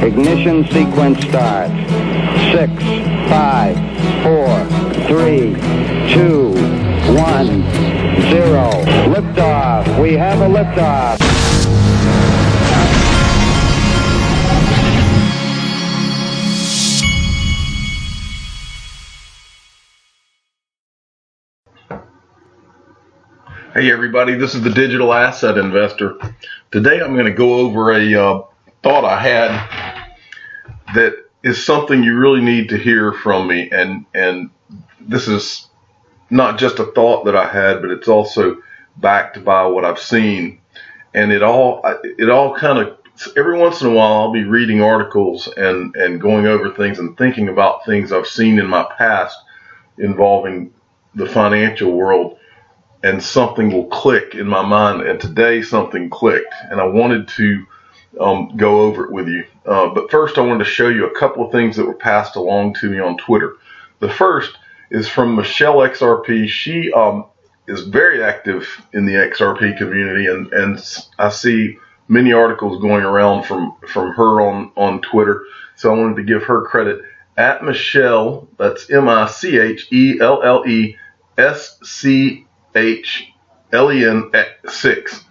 Ignition sequence starts. 6, 5, 4, 3, 2, 1, 0. Liftoff. We have a liftoff. Hey everybody, this is the Digital Asset Investor. Today I'm going to go over a thought I had that is something you really need to hear from me, and this is not just a thought that I had, but it's also backed by what I've seen. And it all kind of, every once in a while I'll be reading articles and going over things and thinking about things I've seen in my past involving the financial world, and something will click in my mind, and today something clicked, and I wanted to go over it with you. But first I wanted to show you a couple of things that were passed along to me on Twitter. The first is from Michelle XRP. She is very active in the XRP community, and I see many articles going around from her on Twitter, so I wanted to give her credit. At Michelle, that's MiChelLEN6.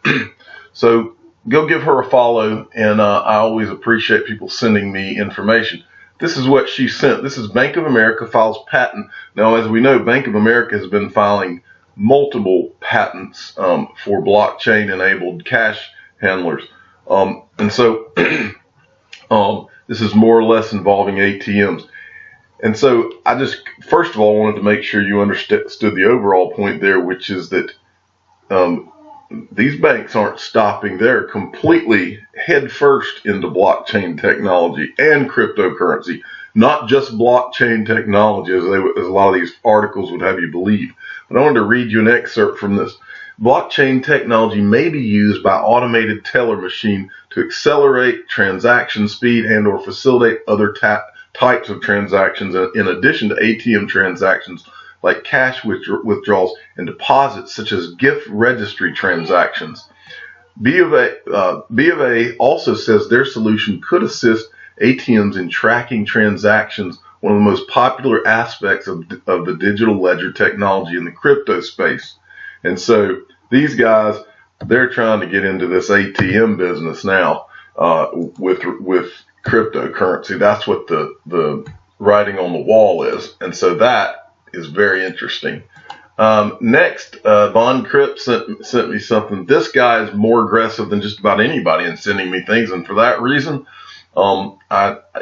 So go give her a follow, and I always appreciate people sending me information. This is what she sent. This is Bank of America files patent. Now, as we know, Bank of America has been filing multiple patents for blockchain-enabled cash handlers. And so this is more or less involving ATMs. And so I just, first of all, wanted to make sure you understood the overall point there, which is that these banks aren't stopping. They're completely headfirst into blockchain technology and cryptocurrency, not just blockchain technology, as a lot of these articles would have you believe. But I wanted to read you an excerpt from this. Blockchain technology may be used by automated teller machine to accelerate transaction speed and or facilitate other types of transactions in addition to ATM transactions like cash withdrawals and deposits, such as gift registry transactions. B of A also says their solution could assist ATMs in tracking transactions, one of the most popular aspects of the digital ledger technology in the crypto space. And so these guys, they're trying to get into this ATM business now with cryptocurrency. That's what the writing on the wall is, and so that is very interesting. Next, Von Crips sent me something. This guy is more aggressive than just about anybody in sending me things, and for that reason,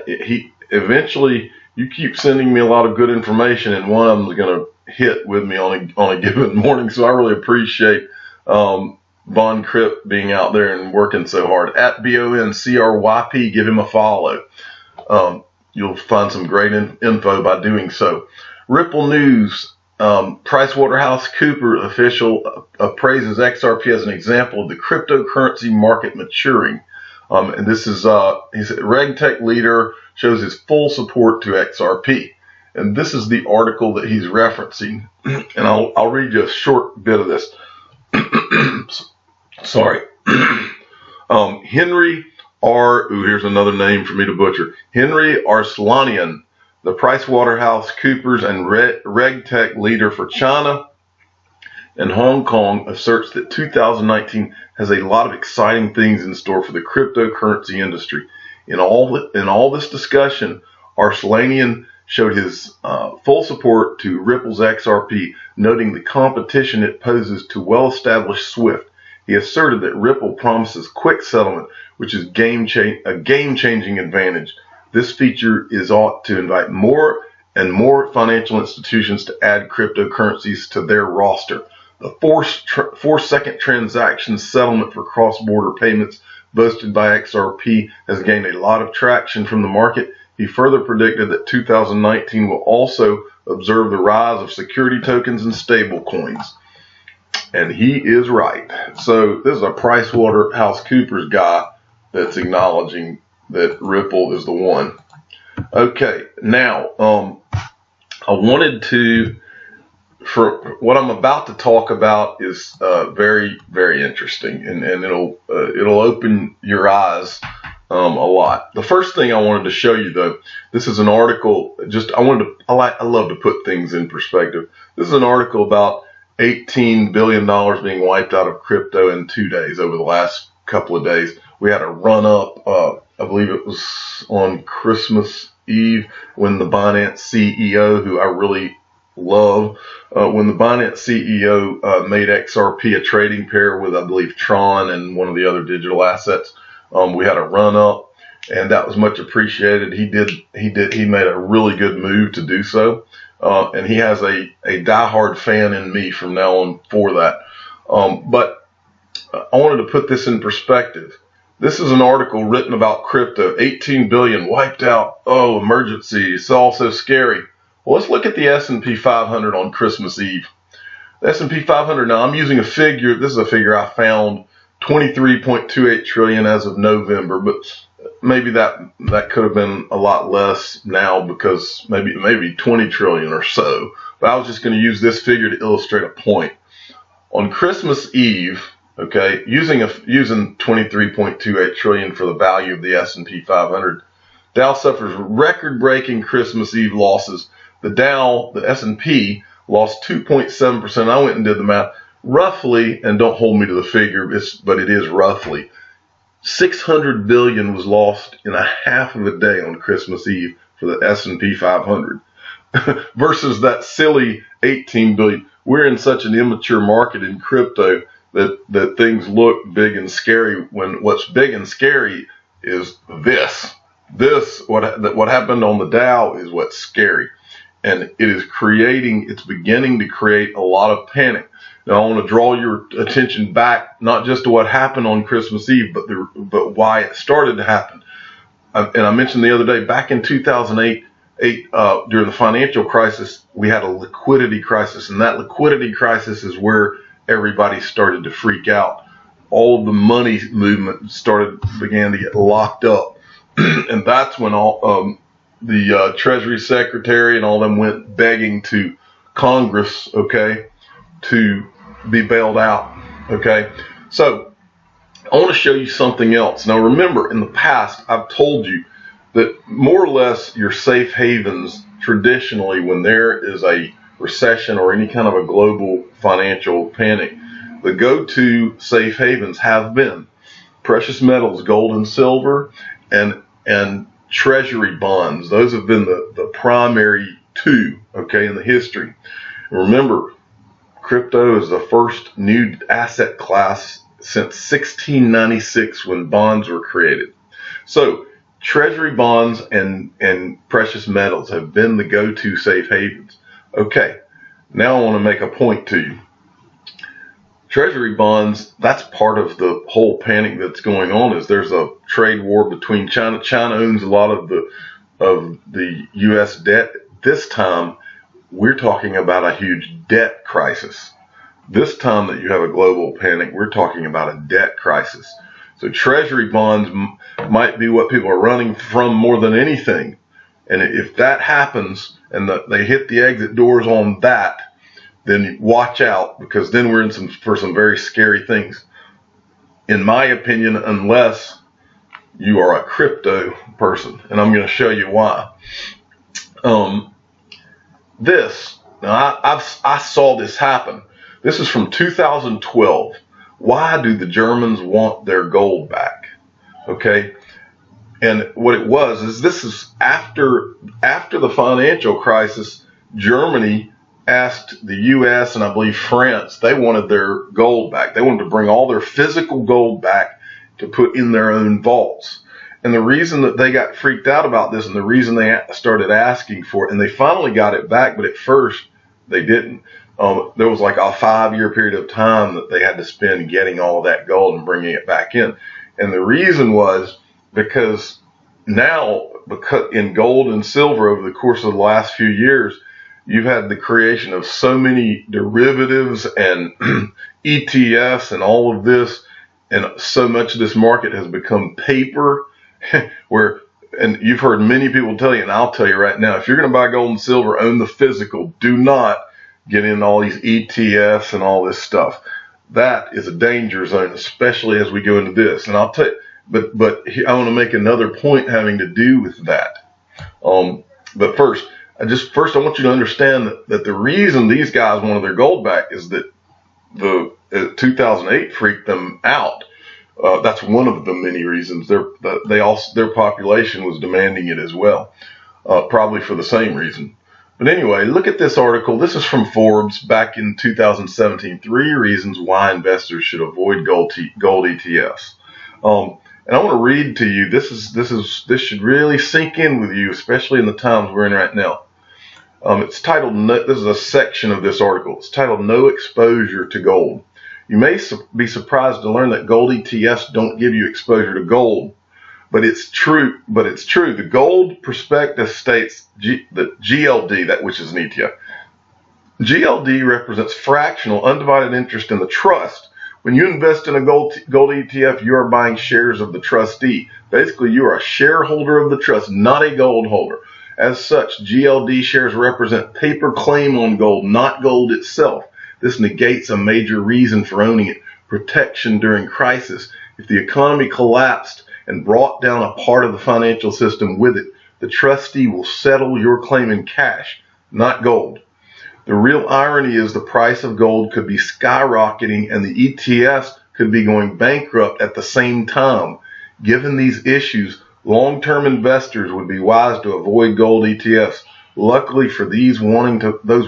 he eventually, you keep sending me a lot of good information, and one of them is going to hit with me on a given morning. So I really appreciate Von Cripp being out there and working so hard. At BONCRYP, give him a follow. You'll find some great info by doing so. Ripple News, PricewaterhouseCoopers official appraises XRP as an example of the cryptocurrency market maturing. And this is he's a RegTech leader, shows his full support to XRP. And this is the article that he's referencing. And I'll read you a short bit of this. Sorry. Henry R. Here's another name for me to butcher. Henry Arslanian, the PricewaterhouseCoopers and RegTech leader for China and Hong Kong, asserts that 2019 has a lot of exciting things in store for the cryptocurrency industry. In all this discussion, Arslanian showed his full support to Ripple's XRP, noting the competition it poses to well-established SWIFT. He asserted that Ripple promises quick settlement, which is a game-changing advantage. This feature is ought to invite more and more financial institutions to add cryptocurrencies to their roster. The 4-second transaction settlement for cross-border payments boasted by XRP has gained a lot of traction from the market. He further predicted that 2019 will also observe the rise of security tokens and stable coins. And he is right. So this is a PricewaterhouseCoopers guy that's acknowledging that Ripple is the one. Okay, now I wanted to, for what I'm about to talk about is very, very interesting, and it'll open your eyes a lot. The first thing I wanted to show you, though, this is an article. I love to put things in perspective. This is an article about $18 billion being wiped out of crypto in 2 days over the last couple of days. We had a run up, I believe it was on Christmas Eve, when the Binance CEO, who I really love, when the Binance CEO made XRP a trading pair with, I believe, Tron and one of the other digital assets. We had a run up, and that was much appreciated. He made a really good move to do so. And he has a diehard fan in me from now on for that. But I wanted to put this in perspective. This is an article written about crypto. 18 billion wiped out. Oh, emergency. It's all so scary. Well, let's look at the S&P 500 on Christmas Eve. The S&P 500, now I'm using a figure. This is a figure I found, 23.28 trillion as of November, but maybe that could have been a lot less now, because maybe 20 trillion or so. But I was just going to use this figure to illustrate a point. On Christmas Eve, okay, using 23.28 trillion for the value of the S&P 500, Dow suffers record-breaking Christmas Eve losses. The S&P lost 2.7%. I went and did the math. Roughly, and don't hold me to the figure, but it is roughly, 600 billion was lost in a half of a day on Christmas Eve for the S&P 500 versus that silly 18 billion. We're in such an immature market in crypto that things look big and scary, when what's big and scary is this. What happened on the Dow is what's scary, and it's beginning to create a lot of panic. Now, I want to draw your attention back, not just to what happened on Christmas Eve, but why it started to happen. And I mentioned the other day, back in 2008, during the financial crisis, we had a liquidity crisis, and that liquidity crisis is where everybody started to freak out. All of the money movement began to get locked up, and that's when all the Treasury Secretary and all them went begging to Congress, okay, to be bailed out. Okay, so I want to show you something else. Now, remember, in the past, I've told you that more or less your safe havens, traditionally, when there is a recession or any kind of a global financial panic, the go-to safe havens have been precious metals, gold and silver, and treasury bonds. Those have been the primary two, okay, in the history. Remember, crypto is the first new asset class since 1696, when bonds were created. So treasury bonds and precious metals have been the go-to safe havens. Okay, now I want to make a point to you. Treasury bonds, that's part of the whole panic that's going on. Is there's a trade war between China. China owns a lot of the U.S. debt. This time, we're talking about a huge debt crisis. This time that you have a global panic, we're talking about a debt crisis. So treasury bonds might be what people are running from more than anything. And if that happens and they hit the exit doors on that, then watch out, because then we're in for some very scary things. In my opinion, unless you are a crypto person, and I'm going to show you why. Now I saw this happen. This is from 2012. Why do the Germans want their gold back? Okay. And what it was is, this is after the financial crisis. Germany asked the U.S. and I believe France, they wanted their gold back. They wanted to bring all their physical gold back to put in their own vaults. And the reason that they got freaked out about this, and the reason they started asking for it, and they finally got it back, but at first they didn't. There was like a 5-year period of time that they had to spend getting all that gold and bringing it back in. And the reason was because in gold and silver, over the course of the last few years, you've had the creation of so many derivatives and ETFs and all of this, and so much of this market has become paper, and you've heard many people tell you, and I'll tell you right now, if you're going to buy gold and silver, own the physical. Do not get in all these ETFs and all this stuff. That is a danger zone, especially as we go into this. And I'll tell you, I want to make another point having to do with that. But first I want you to understand that the reason these guys wanted their gold back is that the 2008 freaked them out. That's one of the many reasons. Their population was demanding it as well, probably for the same reason. But anyway, look at this article. This is from Forbes back in 2017. 3 reasons why investors should avoid gold ETFs. And I want to read to you. This should really sink in with you, especially in the times we're in right now. It's titled. This is a section of this article. It's titled "No Exposure to Gold." You may be surprised to learn that gold ETFs don't give you exposure to gold, but it's true. The gold prospectus states that GLD, which is an ETF, GLD represents fractional, undivided interest in the trust. When you invest in a gold ETF, you are buying shares of the trustee. Basically, you are a shareholder of the trust, not a gold holder. As such, GLD shares represent paper claim on gold, not gold itself. This negates a major reason for owning it: protection during crisis. If the economy collapsed and brought down a part of the financial system with it, the trustee will settle your claim in cash, not gold. The real irony is the price of gold could be skyrocketing and the ETFs could be going bankrupt at the same time. Given these issues, long-term investors would be wise to avoid gold ETFs. Luckily for those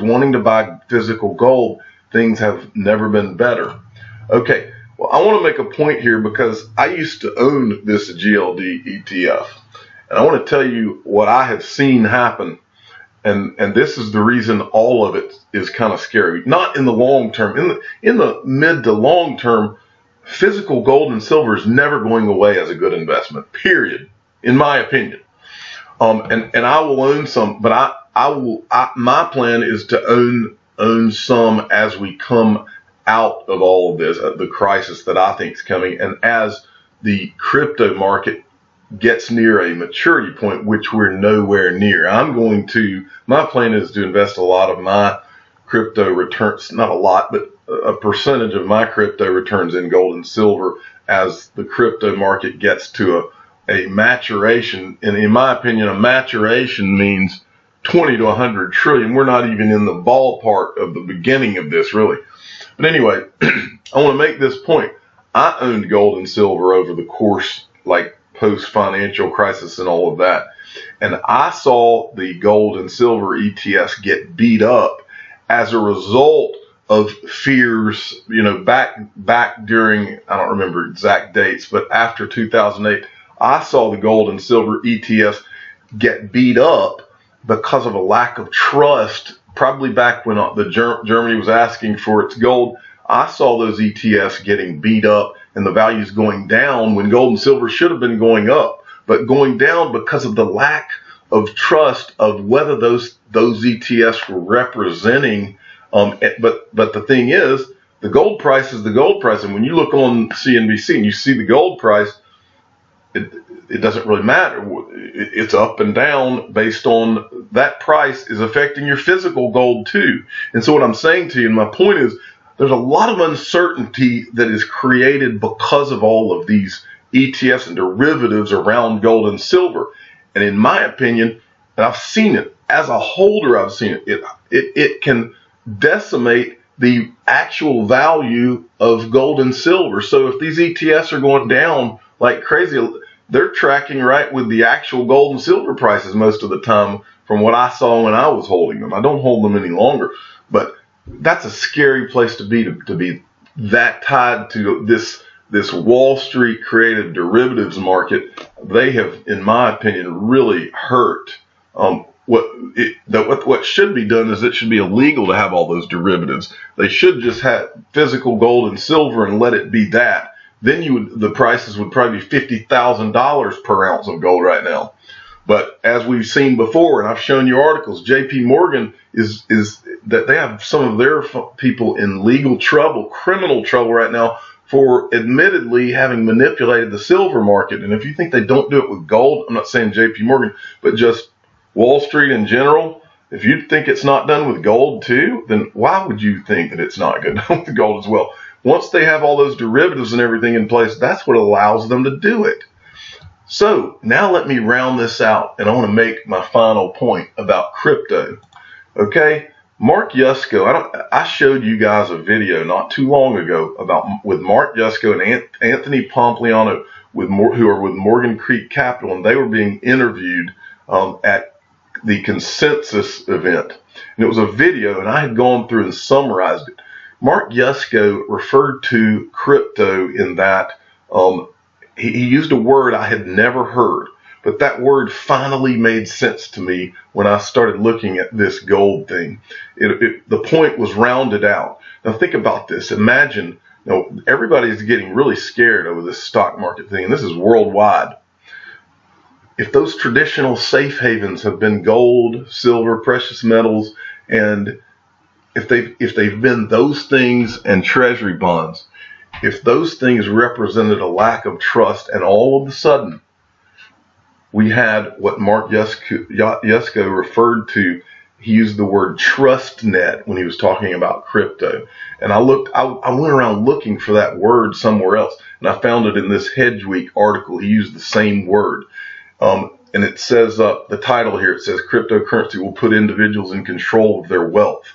wanting to buy physical gold, things have never been better. Okay, well, I want to make a point here because I used to own this GLD ETF, and I want to tell you what I have seen happen. And this is the reason all of it is kind of scary. Not in the long term. In the mid to long term, physical gold and silver is never going away as a good investment, period, in my opinion. And I will own some, but my plan is to own some as we come out of all of this, the crisis that I think is coming, and as the crypto market gets near a maturity point, which we're nowhere near. My plan is to invest a lot of my crypto returns, not a lot, but a percentage of my crypto returns in gold and silver as the crypto market gets to a maturation. And in my opinion, a maturation means 20 to 100 trillion. We're not even in the ballpark of the beginning of this, really. But anyway, I want to make this point. I owned gold and silver over the course, like post-financial crisis and all of that. And I saw the gold and silver ETFs get beat up as a result of fears, back during, I don't remember exact dates, but after 2008, I saw the gold and silver ETFs get beat up because of a lack of trust, probably back when Germany was asking for its gold. I saw those ETFs getting beat up and the values going down when gold and silver should have been going up, but going down because of the lack of trust of whether those ETFs were representing. But the thing is, the gold price is the gold price, and when you look on CNBC and you see the gold price, it doesn't really matter. It's up and down based on that price is affecting your physical gold too. And so what I'm saying to you, and my point is, there's a lot of uncertainty that is created because of all of these ETFs and derivatives around gold and silver. And in my opinion, and I've seen it as a holder, I've seen it. It can decimate the actual value of gold and silver. So if these ETFs are going down like crazy, they're tracking right with the actual gold and silver prices most of the time from what I saw when I was holding them. I don't hold them any longer, but that's a scary place to be that tied to this Wall Street created derivatives market. They have, in my opinion, really hurt. What should be done is it should be illegal to have all those derivatives. They should just have physical gold and silver and let it be that. Then the prices would probably be $50,000 per ounce of gold right now. But as we've seen before, and I've shown you articles, J.P. Morgan is that they have some of their people in legal trouble, criminal trouble right now for admittedly having manipulated the silver market. And if you think they don't do it with gold, I'm not saying J.P. Morgan, but just Wall Street in general, if you think it's not done with gold too, then why would you think that it's not good with gold as well? Once they have all those derivatives and everything in place, that's what allows them to do it. So now let me round this out, and I want to make my final point about crypto. Okay, Mark Yusko, I showed you guys a video not too long ago with Mark Yusko and Anthony Pompliano who are with Morgan Creek Capital, and they were being interviewed at the Consensus event. And it was a video, and I had gone through and summarized it. Mark Yusko referred to crypto in that he used a word I had never heard, but that word finally made sense to me when I started looking at this gold thing. The point was rounded out. Now think about this. Imagine, everybody's getting really scared over this stock market thing, and this is worldwide. If those traditional safe havens have been gold, silver, precious metals, and if they've been those things and treasury bonds, if those things represented a lack of trust, and all of a sudden we had what Mark Yusko referred to, he used the word TRUSTNET when he was talking about crypto. And I went around looking for that word somewhere else, and I found it in this Hedge Week article. He used the same word. And it says, the title here, it says, cryptocurrency will put individuals in control of their wealth.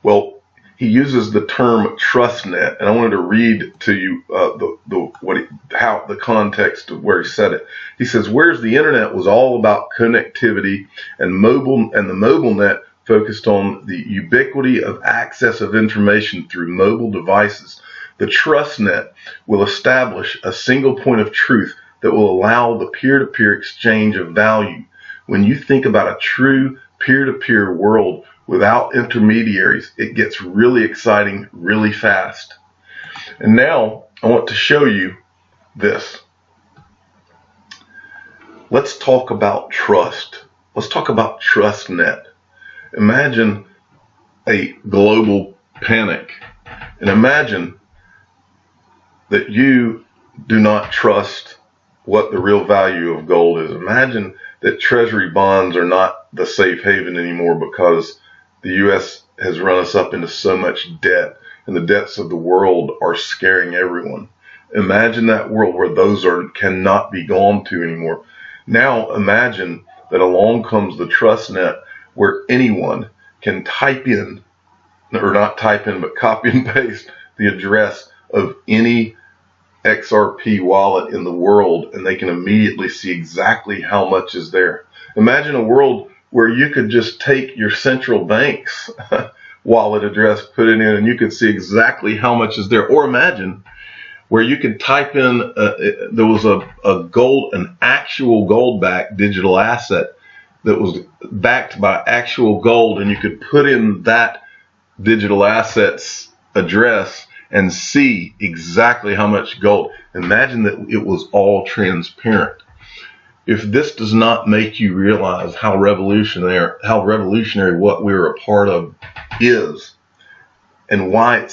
Well, he uses the term TRUSTNET, and I wanted to read to you the context of where he said it. He says, whereas the internet was all about connectivity and the mobile net focused on the ubiquity of access of information through mobile devices, the TRUSTNET will establish a single point of truth that will allow the peer-to-peer exchange of value. When you think about a true peer-to-peer world without intermediaries, it gets really exciting really fast. And now I want to show you this. Let's talk about trust. Let's talk about TRUSTNET. Imagine a global panic, and imagine that you do not trust what the real value of gold is. Imagine that treasury bonds are not the safe haven anymore because the U.S. has run us up into so much debt, and the debts of the world are scaring everyone. Imagine that world where those cannot be gone to anymore. Now imagine that along comes the TRUSTNET, where anyone can type in, or not type in, but copy and paste the address of any XRP wallet in the world, and they can immediately see exactly how much is there. Imagine a world where you could just take your central bank's wallet address, put it in, and you could see exactly how much is there. Or imagine where you could type in, there was an actual gold-backed digital asset that was backed by actual gold, and you could put in that digital asset's address and see exactly how much gold. Imagine that it was all transparent. If this does not make you realize how revolutionary what we're a part of is, and why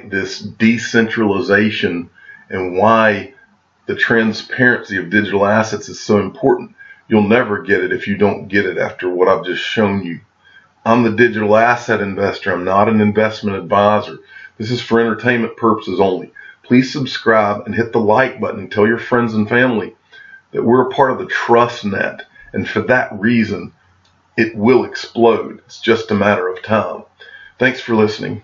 this decentralization and why the transparency of digital assets is so important, you'll never get it if you don't get it after what I've just shown you. I'm the digital asset investor. I'm not an investment advisor. This is for entertainment purposes only. Please subscribe and hit the like button and tell your friends and family that we're a part of the TRUSTNET, and for that reason, it will explode. It's just a matter of time. Thanks for listening.